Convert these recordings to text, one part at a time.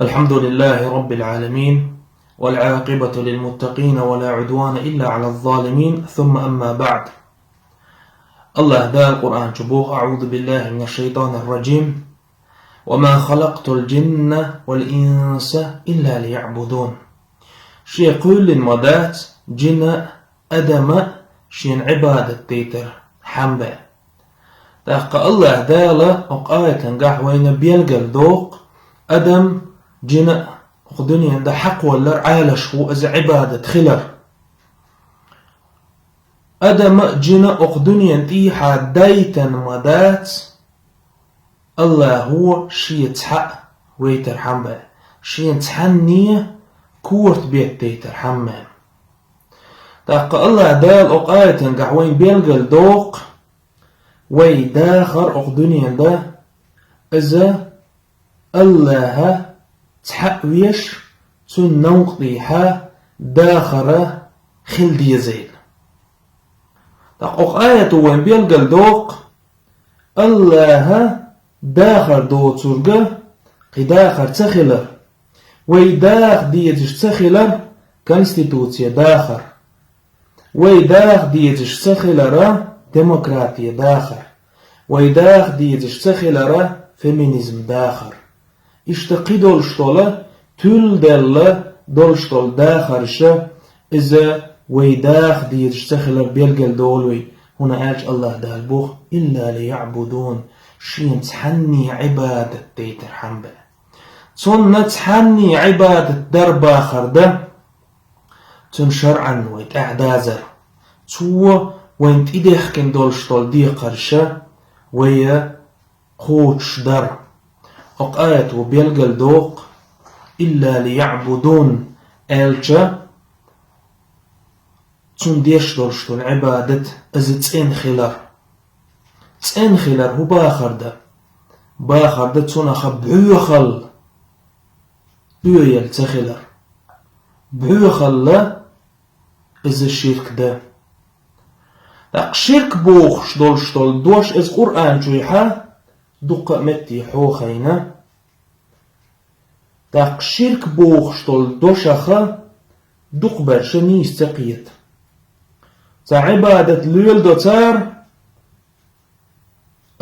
الحمد لله رب العالمين والعاقبة للمتقين ولا عدوان إلا على الظالمين ثم أما بعد. الله دا القرآن شبوخ أعوذ بالله من الشيطان الرجيم وما خلقت الجن والإنس إلا ليعبدون. شي قول المدات جن أدم شين عبادة تيتر حنبا تاق الله دالا أقاية قحوين بيلقل دوق أدم جنا خدني عند حق ولا عالش هو از عبادة خلر أدم جنا أقدني أنتي حدايتا مدات الله هو شي يتحق ويتر حمبا شي يتحني كورت بيت تيتر حمام تاق الله دال أقاية قحوين بيلقل دوق وي داخر أقدني عند إذا الله تحقويش تون نوقضيها داخرة خل ديزيل تقوق آية وين بيلقل دوق الله داخر دو ترقى قداخر تخلر ويداخ ديتش تخلر كونستيتوتيا داخر ويداخ ديتش تخلر ديمقراطية داخر ويداخ ديتش تخلر فيمينيزم داخر İşte dolştola tül della dolştol dâxarşa iza weydâx diyirştekhler belgel dolwi huna aç Allah dalbuh illa liya'budun şin thanni ibadet teyter hamba sonra thanni ibadet darbâxarda tun şer'an ve ta'dazer tuwa وين تيدخكن dolştol diyqarşa ve qoç dar آية وبيلقل دوق إلا ليعبدون ألجا تون ديش دولشتون عبادة أزي تسين خلر هو باخر دا تون أخب بيوخل تخلر بيوخل أزي الشرك دا لق شرك بوخش دولشتول دوش إز قرآن جويحا دقة متي حوخينا تاق شرك بوخشتول دوشخة دقبر شنيس تقيت تا عبادة ليل دوتار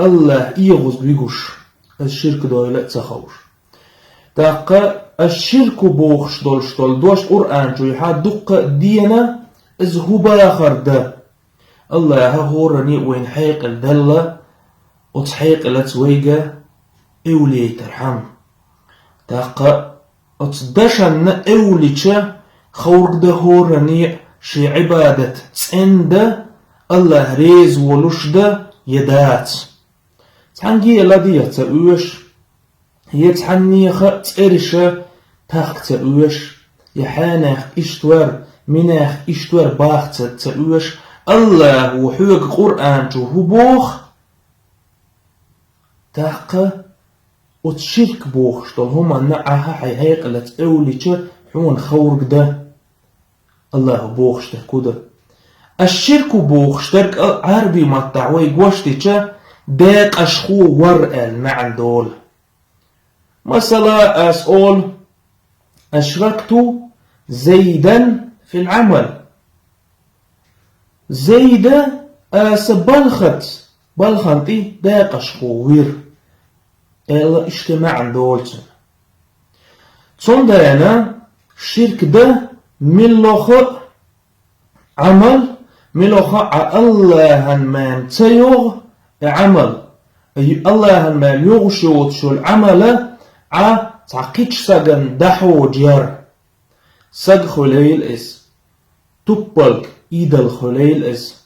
الله إيغوز بيقوش الشرك دويلة تخوش تاق الشرك بوخشتول دوش قرآن جويحا دقة دينا إز هو باخر دا الله هورني وين حيق الدلة وتحيق لتويجا اولي ترحم تاقا اتدشن اوليتشا خورق ده هورني شي عبادة تسند الله ريز ولشد يدات تحنجي لدي تأوش يتحنيخ تأرشا تاق تأوش يحانخ اشتور مناخ اشتور باخ تأوش الله وحوق قرآن جو هبوخ تاقا وتشرك بوخشتل هما نعها حيهيق لت اوليتش حون خورق ده الله بوخشته كده الشرك بوخشترك عربي مطعوي قوشتش داق اشخو ورقل مع دول مثلا اسئول اشركت زيدا في العمل زيدا بلخنتي داق اشخوير الا اجتماع دولتن صندانا شرك ده ملوخ عمل ملوخ الله من تيوغ عمل الله من يغشوت شو العمل تعقيدش ساقن دحو جير ساق خليل اس تبالك ايدل خليل اس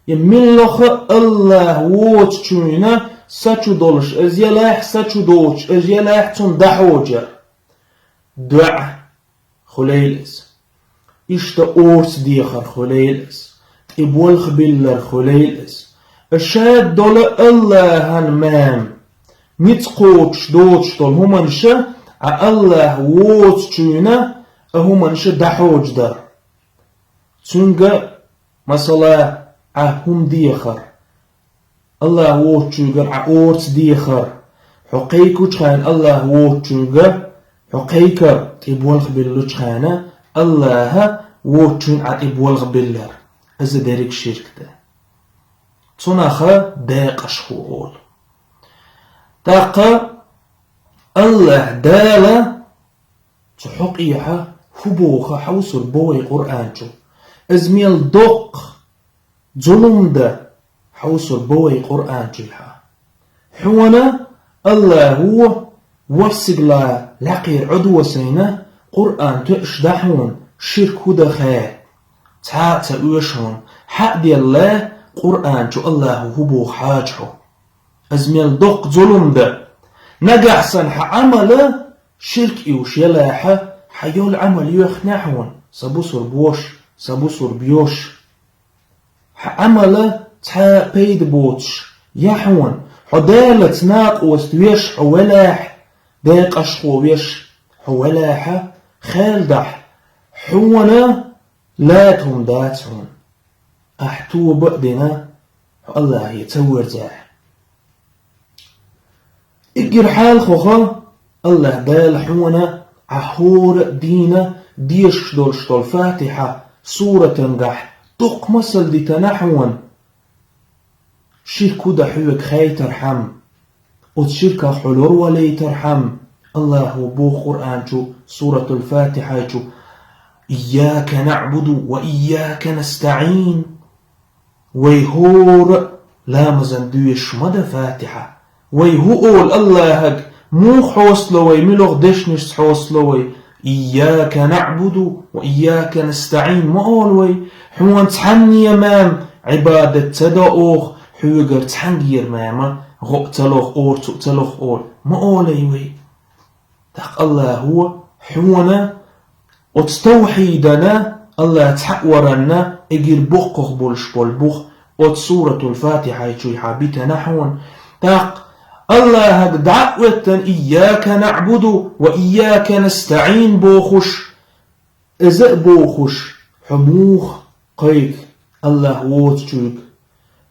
يملوخ الله ووت شوينا ساتشو دولش از يلاح ساتشو دوش از يلاح تون دحوجر دع خليلس اشتا اورس ديخر خليلس ابولخ بلر خليلس الشاد دول الله هنمام متقوتش دوش دول همانشا الله ووت شوينا همانشا دحوج در تونغا مثلا هم ديخر الله ووتشوغر عورت ديخر حقيقو تخان الله ووتشوغر حقيقة تبولغ باللجخانة الله ووتشن عتبولغ بالله إذا دارك شرك ده تنخا داق أشخوغول تاقا الله دالا تحقيها فبوخا حوصل بوي قرآن جو ازميل دق ظلم ده حوصل بوي قرآن جيها حوانا الله هو وفسق لا لقير عدو سينا قرآن تأش دحون شرك هدا خير تعات ويشون حق دي الله قرآن جو الله هو بو حاجه ازميل دق ظلم ده نجح سن عمل شرك إيوش يلاحة حيول عمل يخنحون سبوسر بوش سبوسر بيوش عمل تا بيد بوتش يحون حدالة ناق وستويش حولاح داق أشخو ويش حولاحة خالدح حونا لاتهم داتهم أحتو بقدنا الله يتور زاح إجر حال خوخا الله دال حونا عحور دينا ديش دول فاتحة سورة تنجح دق مسل دي تنحون شركو دا حيوك خي ترحم وتشركا حلور ولي ترحم الله بو قرآن جو سورة الفاتحة جو إياك نعبد وإياك نستعين ويهور لا مزندوش مدى فاتحة ويهول الله هك مو حوصلوي ملوغ دشنش حوصلوي إياك نعبد وإياك نستعين مقولوي حوان تحني يمام عبادة تداؤخ حوغر تحنجير ماما غقتلوخ أور تقتلوخ أور مقولي تق الله هو حوانا وتستوحيدنا الله تحورنا اجير بوخ بولش بول بوخ وتسورة الفاتحة يجوي حابيتا نحون تق الله هك دعوة إياك نعبد وإياك نستعين بوخش إذا بوخش حموخ قيك الله ووتشوك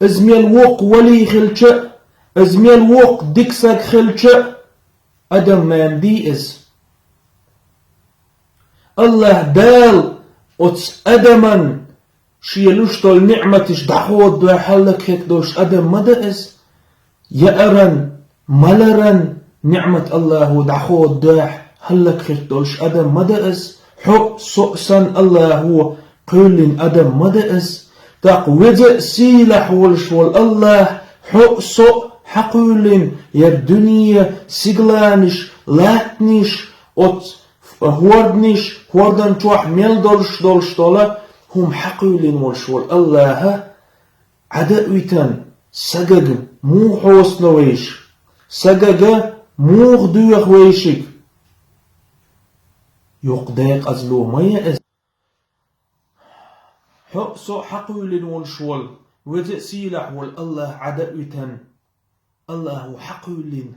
ازميل وق ولي خلشة ازميل وق ديكسك خلشة أدم ما يمدي الله دال أتس أدما شيلوش طول نعمتش دحوت دو حلك هيك دوش أدم مدى يأرن ملرن نعمة الله ودحوت داح هلك هيك دوش أدم مدى حق سؤسن الله هو قولين أدم مدى تاق وجه سيلح والشوال الله حق سؤ حقولين يا الدنيا سيغلانش لاتنش أت هوردنش هوردن توح ميل دولش دولا هم حقولين والشوال الله عدأويتن سجج مو حوصلويش سجج مو غدوخ ويشك يقداق أزلو مية حقسو حقولين والشوال وجه سيلح والله عدأويتن الله حقولين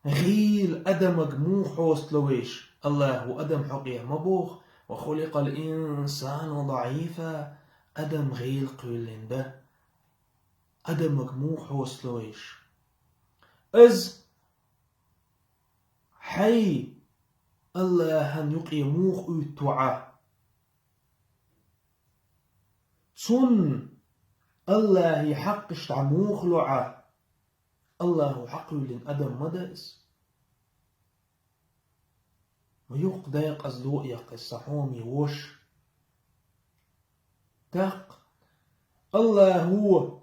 غيل أدمك مو حوصلويش الله أدم حقيه مبوخ وخلق الإنسان ضعيفا أدم غيل قولين ده أدمك مو حوصلويش إز حي الله هن يقي موخ أتوعى سن الله يحقش تعموخ لعى الله حقولين أدم مدس ويوق دايق أزلوء يقصحوم يوش تق الله هو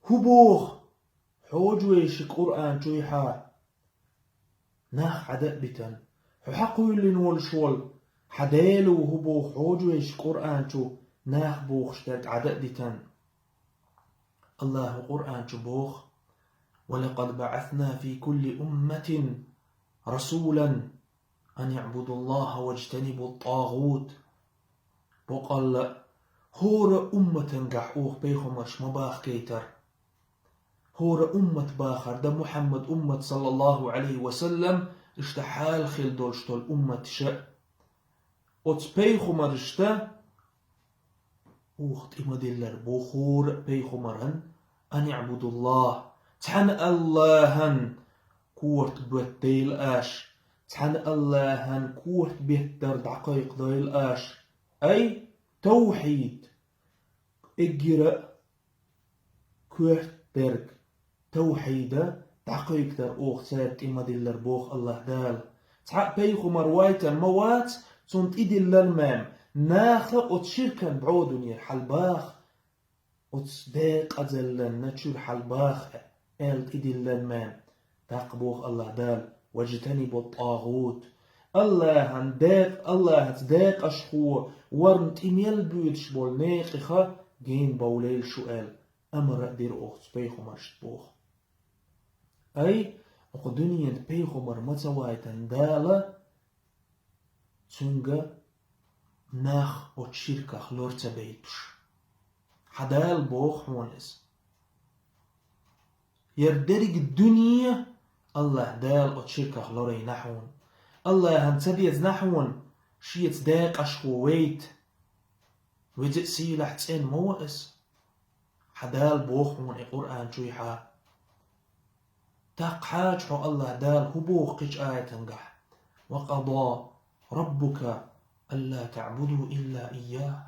بوخ حوجويش قرآن جويحا ناخ عداء بتن حقولين والشول حدالو هو بوخ حوجويش قرآن جو ناخ بوخ شتاك عداء بتن الله قرآن جو بوخ ولقد بعثنا في كل أمة رسولا أن يعبدوا الله واجتنبوا الطاغوت وقال هور أمة قحوخ بيخم مش مباخ كيتر هور أمة باخر ده محمد أمة صلى الله عليه وسلم اشتحال خل دولشتول أمة شاء وتبيخم رشتا وقت إمدلر بخور بيخمرهن أن يعبدوا الله تحن اللهن كورت بوتيل آش تحن الله هن كورت بيتر دقائق دايل آش أي توحيد إجراء كورت برك توحيدة دقائق در أوخ سابت إما دلر بوخ الله دال تحق بيخو مروايتا موات تنت إدل المام ناخا أتشركا بعودني حلباخ أتصداق أزلن نتشور حلباخ إلت إدل المام تقبوخ الله دال واجتنبوا الطاغوت الله هنداق الله هتداق أشخو ورنت إميال بيوتش بول ناقخة جين بوليل شؤال أمر دير أوخت بيخو مرشت بوخ أي أقدنيا بيخو مرمتوايتا دالا تنجا ناخ أتشيركا خلورتا بيتش حدال بوخ هونس يردرق الدنيا الله دال أتشيركا خلوري نحون الله هنتبيز نحون شيت داق أشخو ويت ويجئ سيلح تسين موئس حدال بوخ هون القرآن شويحا تاق حاج حو الله دال هبوخ قيش آية تنقح وقضى ربك ألا تعبدوا إلا إياه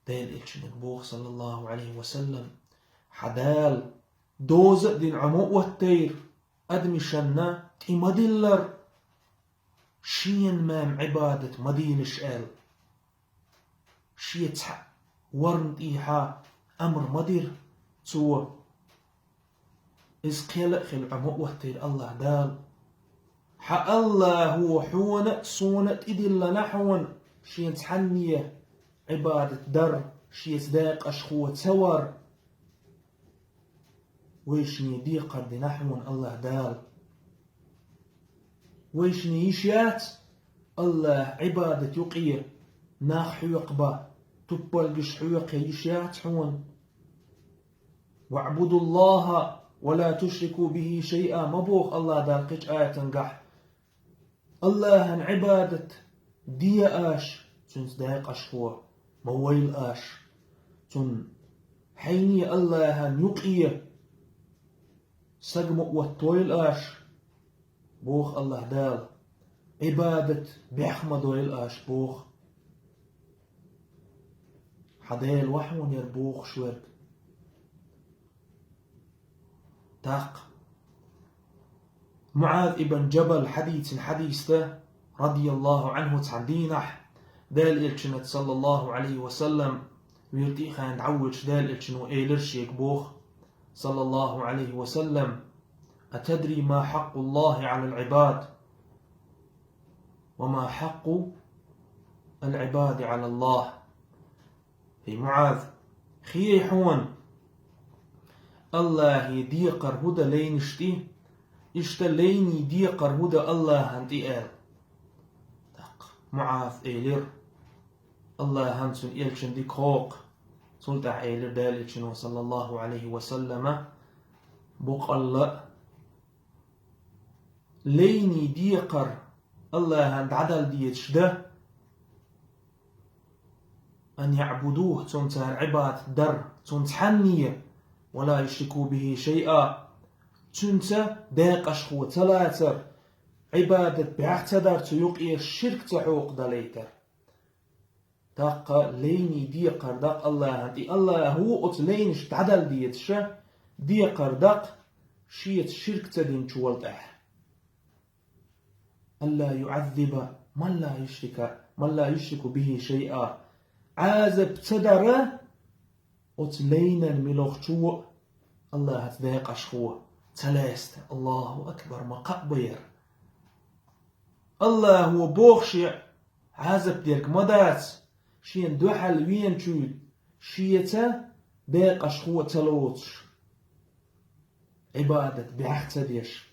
دال إلشن بوخ صلى الله عليه وسلم حدال دوز دين عمو والتير أدمي شنا تي مدلر شين مام عبادة مدين شقال شيت ورن إيحا أمر مدير تو إز قيل خل عمو والتير الله دال حق الله هو حونة صونة إدل نحون شين تحنية عبادة در شيت داق أشخوة سور ويشني دي قد نحون الله دال ويشني يشيات الله عبادة يقير ناخ حيقبا تبالقش حيق يشيات حون واعبدوا الله ولا تشركوا به شيئا مبوخ الله دال قيش آية تنقح الله هن عبادة دي آش تنس دايق أشخوة مويل آش تن حيني الله هن يقير سقمق والطويل آش بوخ الله دال عبادة بيحمد ويل آش بوخ حديل وحون يربوخ شورك تاق معاذ ابن جبل حديثه رضي الله عنه تعدينح دال إلشنت صلى الله عليه وسلم ويرتي خان عوج دال إلشنو إيلرشيك بوخ صلى الله عليه وسلم أتدري ما حق الله على العباد وما حق العباد على الله في معاذ خيحون الله يديقر هدى لينشتي اشتليني يديقر هدى الله هنتئال معاذ إيلر الله هنسن إلشن ديك خوق سلطع إيلر دالتشن صلى الله عليه وسلم بقل ليني ديقر الله هند عدل ديتش ده أن يعبدوه تنتهر عباد در تنتحنية ولا يشركوا به شيئا تنت داق أشخو تلاتر عبادة بعتدر تيوقي الشرك تحوق دليتر داق ليني ديقر داق الله هندي الله هو أتلينش تعدل ديتش ديقر داق شيت شرك تدين شوالتح ألا يعذب من لا يشرك به شيئا عازب تدر أتلين الملوخشو الله هتداق أشخوه تلاست الله أكبر مقبير الله هو بوخشع عازب ديرك مدات شين دوحل وين شود شيتا داق أشخوه تلوتش عبادة بحثة ديش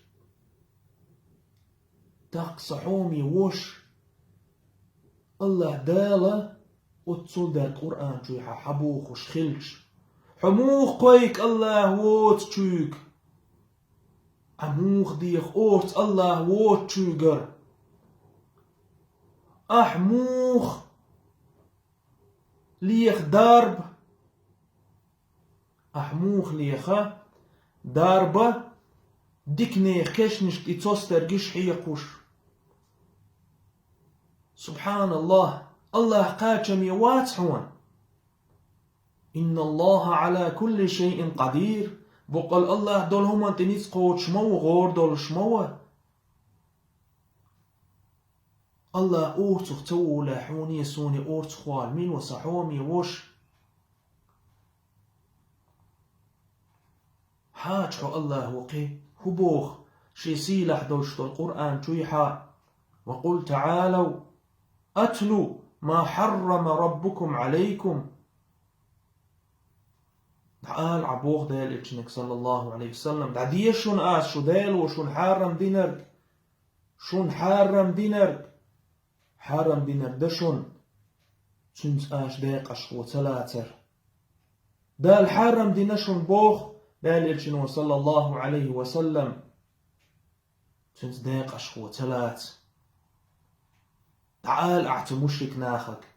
داق صحومي وش الله داله وتصل دار القرآن شويحا حبوخ وشخلش حموخ قويك الله ووت شويك عموخ ديخ اوت الله ووت شويقر أحموخ ليخ دارب أحموخ ليخ داربة ديكني كشنش إتصدر جش حيقوش. سبحان الله. الله قاتم يواتحون. إن الله على كل شيء قدير. بقول الله دول هما تنيس قوت شمو غور دول شمو. الله أورتخ تولا حوني سوني أورتخوال مين وصحومي وش حاجحو الله وقي هبوخ شي سيلح دوشتو القرآن شويحا وقل تعالوا أتلوا ما حرم ربكم عليكم. تعال عبوخ ديل إتشنك صلى الله عليه وسلم دعديه شون شو ديل وشون حرم دينرك. شون حرم دينرك. حرم دينر دشون تنس ديق أشخو تلاتر دال حرم دينشون بوخ دال إلشنو صلى الله عليه وسلم تنس ديق أشخو تلات. تعال أعت مشرك ناخك.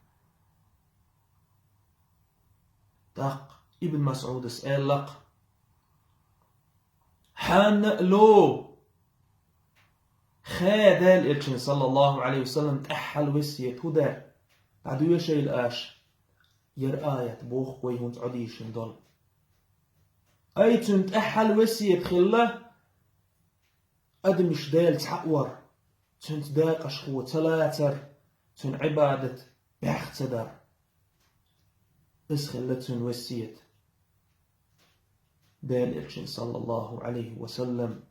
دق ابن مسعود اسأل لك حان لو خادال إلشن صلى الله عليه وسلم تأحل وسية هدى بعدو يشي الآش ير آية بوخ ويهون تعديش دول أي تأحل وسية خلة أدمش دال تحور تنت داق أشخو تلاتر تن عبادة بيختدر بس خلتن وسية دال إلشن صلى الله عليه وسلم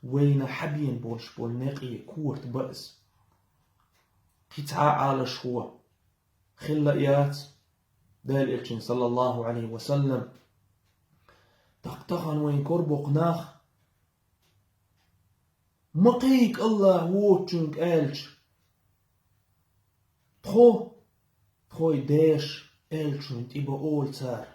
وين حبين بولش بول نقي كورت بأس قطعة على شهوة خلقيات دال إلشن صلى الله عليه وسلم تقتخن وين كربق ناخ مقيك الله ووتشنك آلش تخوي داش آلشن تيبا أول تار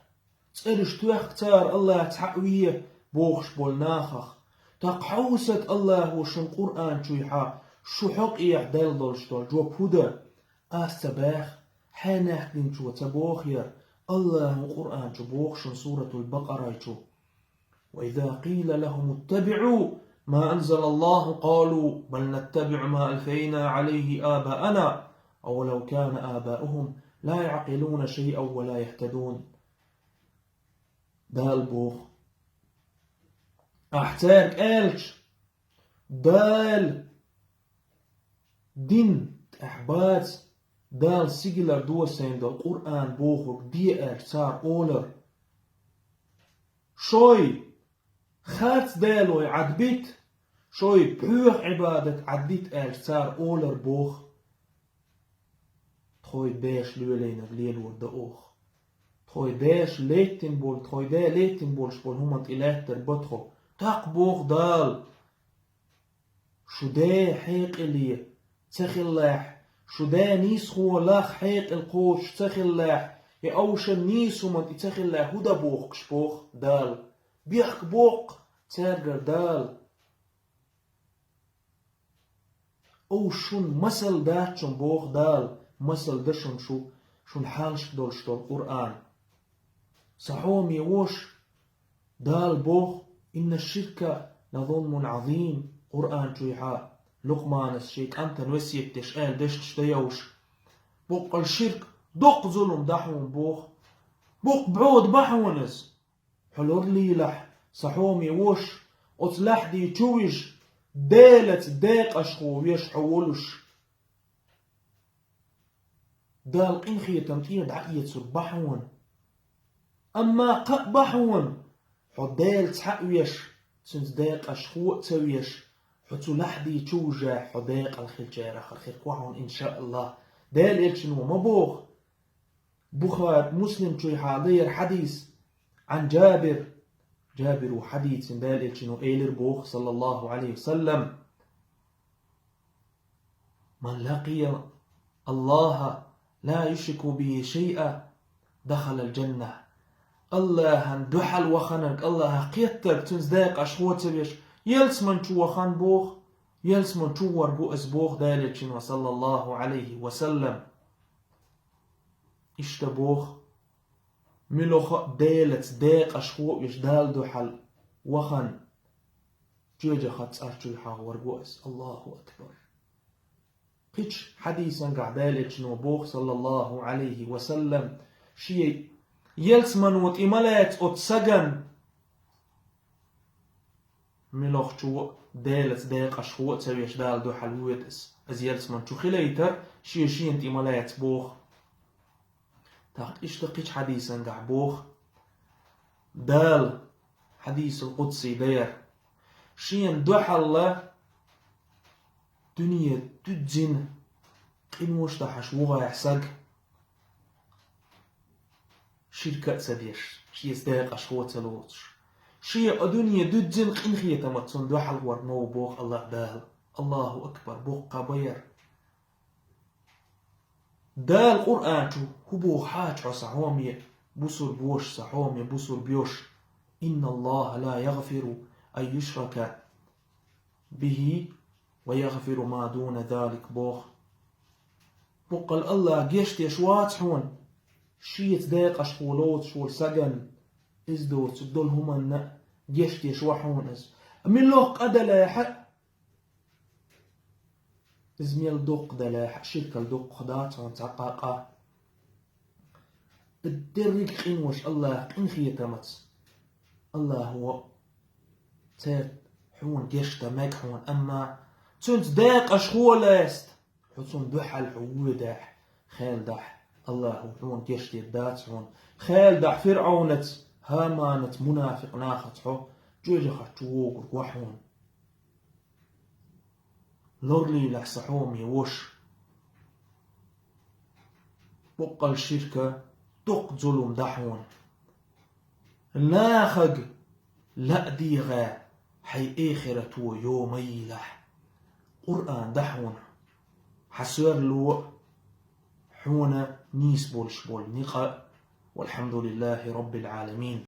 تسألش توخ تار الله تحقوية بوخش بول ناخخ تقحوست الله وشن قرآن شويحا شو حق دال دولشتول جو بودا آستباخ حاناح دين شو تبوخير الله قرآن شو بوخشن سورة البقرة شو وإذا قيل لهم اتبعوا ما أنزل الله قالوا بل نتبع ما ألفينا عليه آباءنا أولو كان آباؤهم لا يعقلون شيئا ولا يهتدون. دال بوخ أحتاج آلش دال دين أحبات دال سيجلر دوسين دال قرآن بوخوك دي آلش صار أولر شوي خات دالوي عدبيت شوي بحوح عبادة عدبيت آلش صار أولر بوخ تخوي داش لولين الليل ودقوخ تخوي داش ليتن بول تخوي دا ليتن بول شبول هما إله تربطخو تقبوخ دال شو دا حيق اللي تخلاح شو دا نيس خو لاخ حيق القوش تخلاح يأوشن نيس ومن تخلاح هدا بوخ كشبوخ دال بيخ بوق تارجر دال أوشن مسل داتشن بوخ دال مسل دشن شون حالش دول شتول قرآن صحوم يوش دال بوخ إن الشرك لظلم عظيم قرآن شويحا لقمان الشيك أنت نوسية تشقال دشت ديوش بوق الشرك دق ظلم دحون بوخ بوق بعود بحونز حلور ليلح صحوم يوش أطلح دي تويش دالت داق أشخو يشحولش دال إنخي تمتير دعية سربحون أما قبحون حدال تحقويش سنس داق أشخو تسويش حتو لحدي توجع حداق الخلجارة خير قوعون إن شاء الله دال إلشنو مبوخ بخار مسلم شوي حاضر حديث عن جابر وحديث دال إلشنو إيلر بوخ صلى الله عليه وسلم من لقي الله لا يشرك به شيئا دخل الجنة. الله هندحل وخنك الله قيتك تنزداق أشخوت بيش يلس من شو وخن بوخ يلس من شو وربو أسبوخ دالتشن صلى الله عليه وسلم اشتبوخ ملوخ دالت داق أشخوت يش دال دحل وخن جوجة خط أرجو حاور قوس الله أكبر قيش حديثا قعدالك نوبوخ صلى الله عليه وسلم شيء يلسمن وتإمالات أتسجن ملوخ شو دالت داق أشخوة تسويش دال دو حلويتس از يلسمن شو خليتر شيء انت إمالات بوخ تاقت اشتقيش حديثا قعبوخ دال حديث القدسي دير شين دوحل دنيا تدزن قيم وشتحش وغا يحسق شركة سديش شي يزداق أشخوة تلوتش شي دنيا تدزن قيم خيطة متسن دوحل ورنو بوخ الله دال الله أكبر بوخ قبير دال قرآن شو هبو حاج صحومي بوسر بوش صحومي بوسر بيوش إن الله لا يغفر أن يشرك به ويغفر ما دون ذلك بوخ بقل الله جيشت يشوات حون شيت داق أشخولوت شول سجن إزدوت دول هما جيشت يشوحون إز من لوق أدلاح إزميل دوق دلاح شركة الدوق خدات عن تقاقا الدرق قنوش الله قن خيتمت الله هو تات حون جيشت مكحون أما تنت داق أشخولاست حسون دوحل حوودح خيل دح الله حون جيشت الدات حون خيل دح فرعونت هامانت منافق ناخت حو جوجي خطووق وحون لورلي لحسحوم يوش بقى الشركة دق ظلم دحون ناخق لا ديغا حي آخرة يومي لح قرآن دحون حسور لو حون نيس بولش بول نقا والحمد لله رب العالمين.